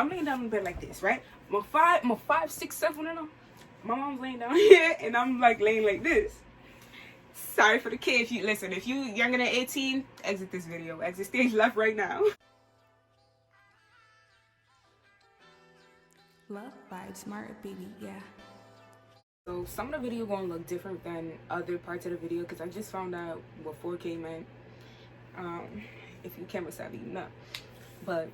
I'm laying down in bed like this, right? My five, six, seven, and my mom's laying down here, and I'm like laying like this. Sorry for the kid. If you younger than 18, exit this video. Exit stage left right now. Love by Smart Baby, yeah. So some of the video gonna look different than other parts of the video because I just found out what 4K meant. If you camera savvy, you know. But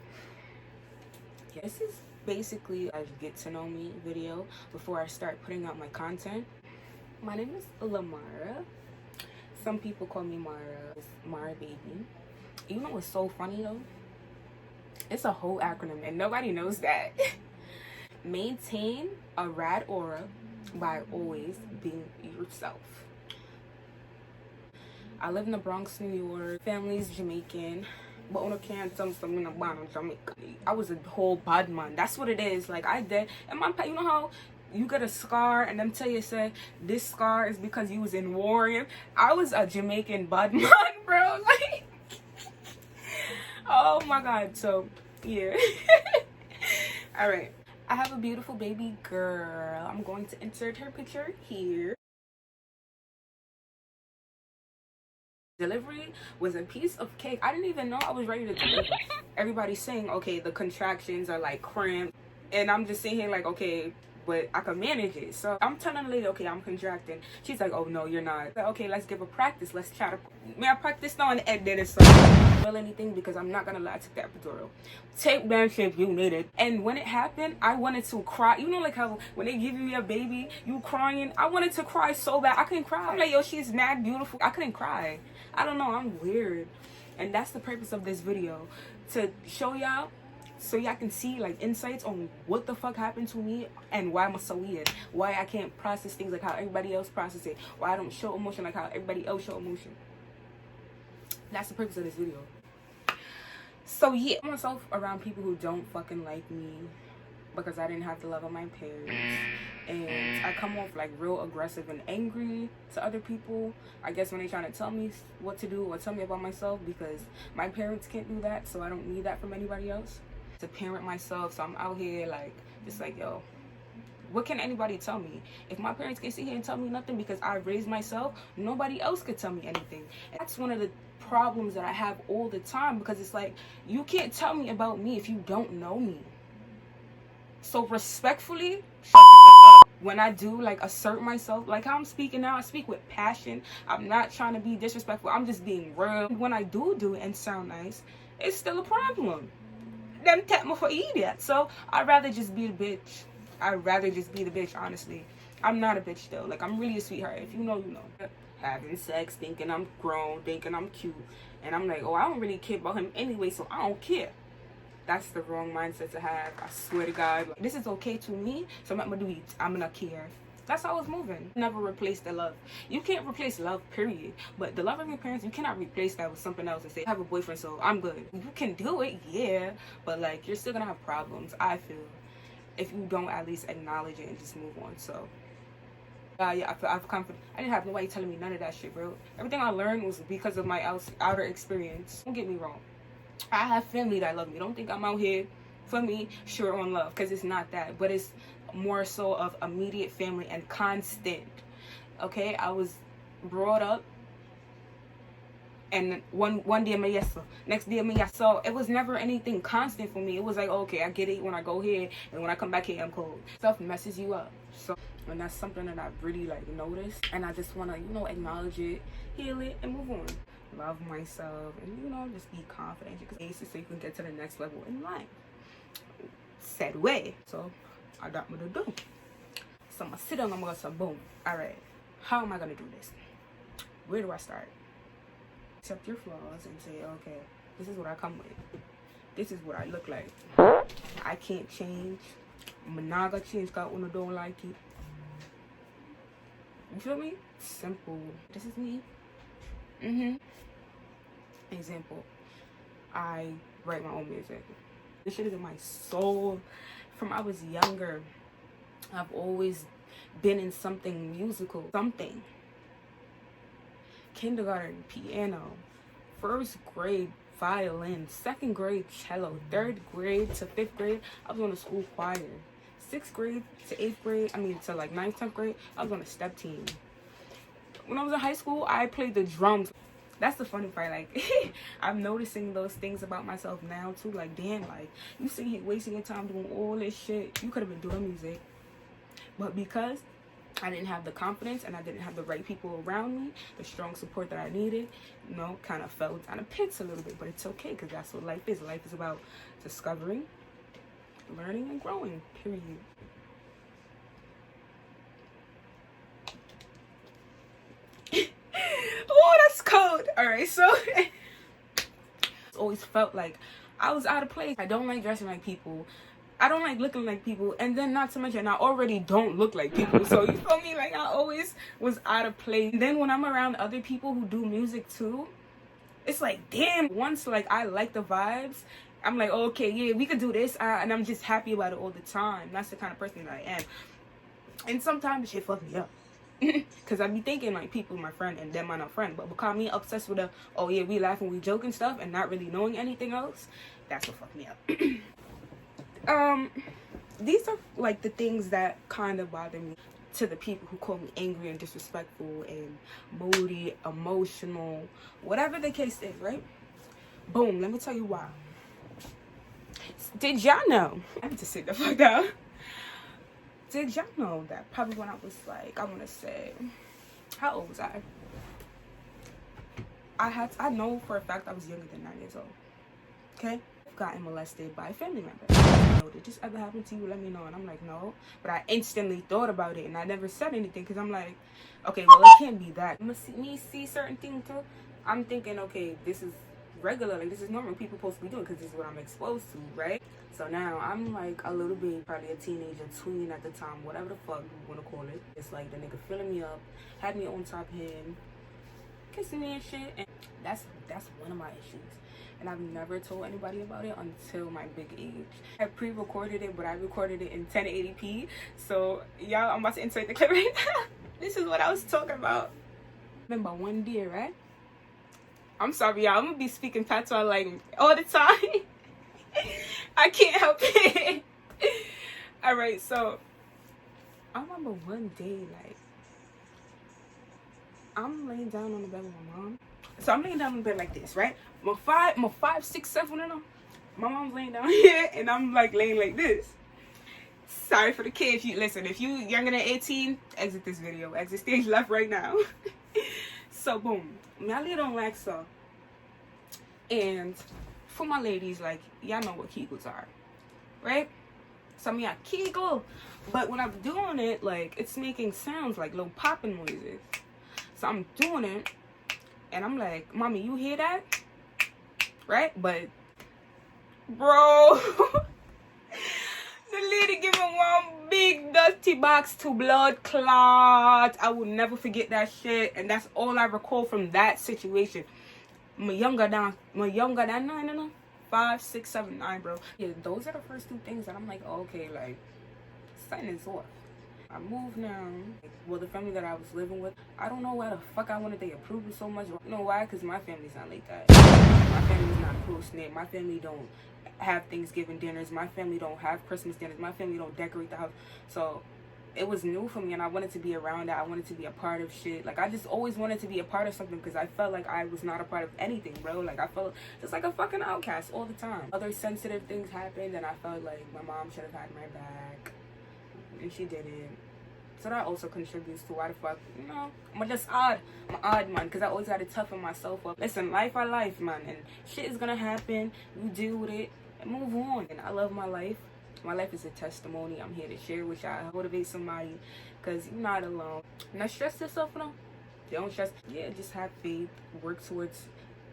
yeah, this is basically a get to know me video before I start putting out my content. My name is Lamara. Some people call me Mara. It's Mara Baby. You know what's so funny though? It's a whole acronym and nobody knows that. Maintain a rad aura by always being yourself. I live in the Bronx, New York. Family's Jamaican. But I can't tell me I'm born in Jamaica. I was a whole bad man. That's what it is. Like I did. And my you know how you get a scar and them tell you say this scar is because you was in war. I was a Jamaican bad man, bro. Like, oh my god. So yeah. All right. I have a beautiful baby girl. I'm going to insert her picture here. Delivery was a piece of cake. I didn't even know I was ready to deliver. Everybody's saying, okay, the contractions are like cramped. And I'm just sitting here like, okay, but I can manage it. So I'm telling the lady, okay, I'm contracting. She's like, oh no, you're not. Like, okay, let's give a practice. Let's try to. May I practice now and edit it so I don't feel anything because I'm not gonna lie to that epidural. Take that shit you need it. And when it happened, I wanted to cry. You know, like how when they give you a baby, you crying. I wanted to cry so bad. I couldn't cry. I'm like, yo, she's mad beautiful. I couldn't cry. I don't know. I'm weird. And that's the purpose of this video, to show y'all so y'all can see like insights on what the fuck happened to me and why I'm so weird, why I can't process things like how everybody else process it, why I don't show emotion like how everybody else show emotion. That's the purpose of this video. So yeah, I myself around people who don't fucking like me because I didn't have the love of my parents, and I come off like real aggressive and angry to other people, I guess, when they trying to tell me what to do or tell me about myself, because my parents can't do that, so I don't need that from anybody else to parent myself. So I'm out here like just like, yo, what can anybody tell me? If my parents can sit here and tell me nothing because I raised myself, nobody else could tell me anything. And that's one of the problems that I have all the time, because it's like, you can't tell me about me if you don't know me. So respectfully, shut the fuck up. When I do like assert myself, like how I'm speaking now, I speak with passion. I'm not trying to be disrespectful. I'm just being real. When I do it and sound nice, it's still a problem. Them take me for idiot. So I'd rather just be the bitch. I'd rather just be the bitch, honestly. I'm not a bitch though. Like, I'm really a sweetheart. If you know, you know. Having sex, thinking I'm grown, thinking I'm cute. And I'm like, oh, I don't really care about him anyway, so I don't care. That's the wrong mindset to have. I swear to God. Like, this is okay to me, so I'm gonna do it. I'm gonna care. That's how I was moving. Never replace the love. You can't replace love, period. But the love of your parents, you cannot replace that with something else and say, I have a boyfriend, so I'm good. You can do it, yeah. But like, you're still gonna have problems, I feel, if you don't at least acknowledge it and just move on. So yeah, I've confident. I didn't have nobody telling me none of that shit, bro. Everything I learned was because of my outer experience. Don't get me wrong. I have family that love me. Don't think I'm out here for me, sure, on love, because it's not that. But it's more so of immediate family and constant. Okay, I was brought up, and one day I'm a yes sir, next day I'm a yes. So it was never anything constant for me. It was like, okay, I get it when I go here, and when I come back here, I'm cold. Stuff messes you up. So, and that's something that I've really like noticed, and I just want to, you know, acknowledge it, heal it, and move on. Love myself, and you know, just be confident, because so you can get to the next level in life. Said way. So I got what to do. So I'm gonna sit down, I'm gonna say boom. All right, how am I gonna do this? Where do I start? Accept your flaws and say, okay, this is what I come with. This is what I look like. I can't change. I'm not gonna change God when I don't like it. You feel me? Simple. This is me. Example, I write my own music. This shit is in my soul. From I was younger, I've always been in something musical. Something. Kindergarten, piano. First grade, violin. 2nd grade, cello. 3rd grade to 5th grade, I was on the school choir. 6th grade to 8th grade, to like 9th, 10th grade, I was on a step team. When I was in high school, I played the drums. That's the funny part. Like, I'm noticing those things about myself now too. Like, damn, like, you sitting here wasting your time doing all this shit. You could have been doing music. But because I didn't have the confidence and I didn't have the right people around me, the strong support that I needed, kind of fell down the pits a little bit. But it's okay, because that's what life is. Life is about discovering, learning, and growing, period. Oh, that's cold. All right, so it's always felt like I was out of place. I don't like dressing like people. I don't like looking like people. And then not to mention, I already don't look like people. So you feel me? Like, I always was out of place. And then when I'm around other people who do music too, it's like, damn. Once, like, I like the vibes, I'm like, oh, okay, yeah, we could do this. And I'm just happy about it all the time. That's the kind of person that I am. And sometimes shit fuck me up. Because I be thinking like people my friend and them are not friend. But because me obsessed with oh yeah, we laughing, we joking stuff, and not really knowing anything else, that's what fucked me up. These are like the things that kind of bother me, to the people who call me angry and disrespectful and moody, emotional, whatever the case is, right? Boom, let me tell you why. Did y'all know? I need to sit the fuck down. Did y'all know that probably when I was like, I want to say, how old was I? I know for a fact I was younger than 9 years old. Okay? Gotten molested by a family member. Did this ever happen to you? Let me know. And I'm like, no. But I instantly thought about it and I never said anything, because I'm like, okay, well, it can't be that. Me see certain things too. I'm thinking, okay, this is regular, like this is normal. People supposed to be doing, because this is what I'm exposed to, right? So now I'm like a little bit, probably a teenager, tween at the time, whatever the fuck you want to call it. It's like the nigga filling me up, had me on top of him, kissing me and shit. And that's one of my issues. And I've never told anybody about it until my big age. I pre-recorded it, but I recorded it in 1080p. So y'all, I'm about to insert the clip right now. This is what I was talking about. Remember one day, right? I'm sorry, y'all. I'm gonna be speaking patois like all the time. I can't help it. Alright, so I remember one day, like, I'm laying down on the bed with my mom. So I'm laying down on the bed like this, right? My 5, 6, 7, my mom's laying down here, and I'm like laying like this. Sorry for the kids. If you younger than 18, exit this video. Exit stage left right now. So boom, I lay down like so. And for my ladies, like, y'all know what Kegels are, right? So I Kegel, but when I'm doing it, like, it's making sounds like little popping noises. So I'm doing it, and I'm like, mommy, you hear that? Right? But, bro, the lady giving one big dirty box to blood clot. I will never forget that shit, and that's all I recall from that situation. I'm younger than 9, 5, 6, 7, 9, bro. Yeah, those are the first two things that I'm like, oh, okay, like, something is off. I moved now. Well, the family that I was living with, I don't know why the fuck I wanted their approval so much. You know why? Because my family's not like that. My family's not close-knit. My family don't have Thanksgiving dinners. My family don't have Christmas dinners. My family don't decorate the house. So it was new for me, and I wanted to be around that. I wanted to be a part of shit. Like, I just always wanted to be a part of something, because I felt like I was not a part of anything, bro. Like, I felt just like a fucking outcast all the time. Other sensitive things happened, and I felt like my mom should have had my back, and she didn't. So that also contributes to why the fuck, I'm just odd. I'm odd, man, because I always got to toughen myself up. Listen, life are life, man, and shit is gonna happen. You deal with it and move on. And I love my life. My life is a testimony. I'm here to share with y'all, motivate somebody, because you're not alone. Not stress yourself, no. Don't stress. Yeah, just have faith. Work towards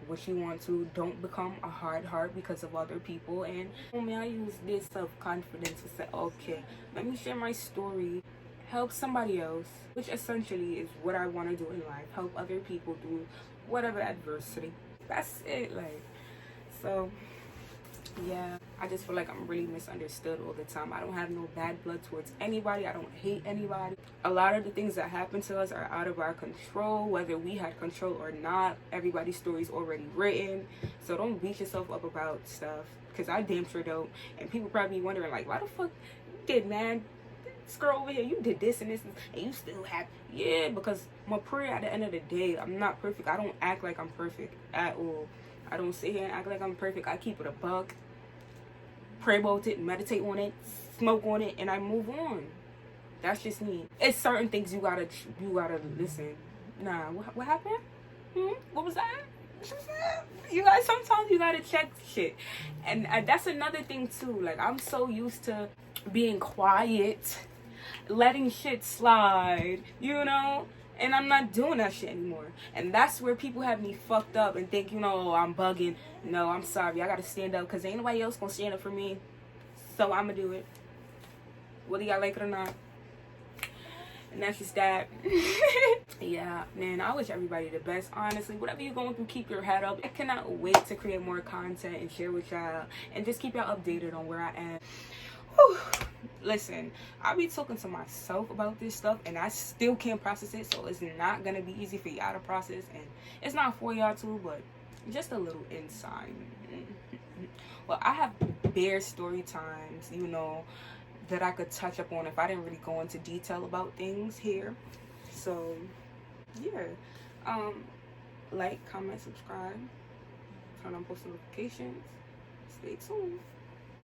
what you want to. Don't become a hard heart because of other people. And I use this self-confidence to say, okay, let me share my story. Help somebody else, which essentially is what I want to do in life. Help other people through whatever adversity. That's it, like. So Yeah, I just feel like I'm really misunderstood all the time. I don't have no bad blood towards anybody. I don't hate anybody. A lot of the things that happen to us are out of our control, whether we had control or not. Everybody's story's already written. So don't beat yourself up about stuff, because I damn sure don't. And people probably wondering, like, why the fuck you did, man? This girl over here, you did this and this, and you still have. Yeah, because my prayer at the end of the day, I'm not perfect. I don't act like I'm perfect at all. I don't sit here and act like I'm perfect. I keep it a buck. Pray about it, meditate on it, smoke on it, and I move on. That's just me. It's certain things you gotta listen. Nah, what happened? What was that? You guys, sometimes you gotta check shit, and that's another thing too. Like, I'm so used to being quiet, letting shit slide, you know. And I'm not doing that shit anymore. And that's where people have me fucked up and think, you know, I'm bugging. No, I'm sorry. I gotta stand up, because ain't nobody else gonna stand up for me. So I'm gonna do it. Whether y'all like it or not. And that's just that. Yeah, man, I wish everybody the best, honestly. Whatever you're going through, keep your head up. I cannot wait to create more content and share with y'all. And just keep y'all updated on where I am. Whew. Listen, I be talking to myself about this stuff, and I still can't process it, so it's not gonna be easy for y'all to process, and it's not for y'all too, but just a little insight. Well, I have bare story times, you know, that I could touch up on if I didn't really go into detail about things here. So yeah, like, comment, subscribe, turn on post notifications, stay tuned.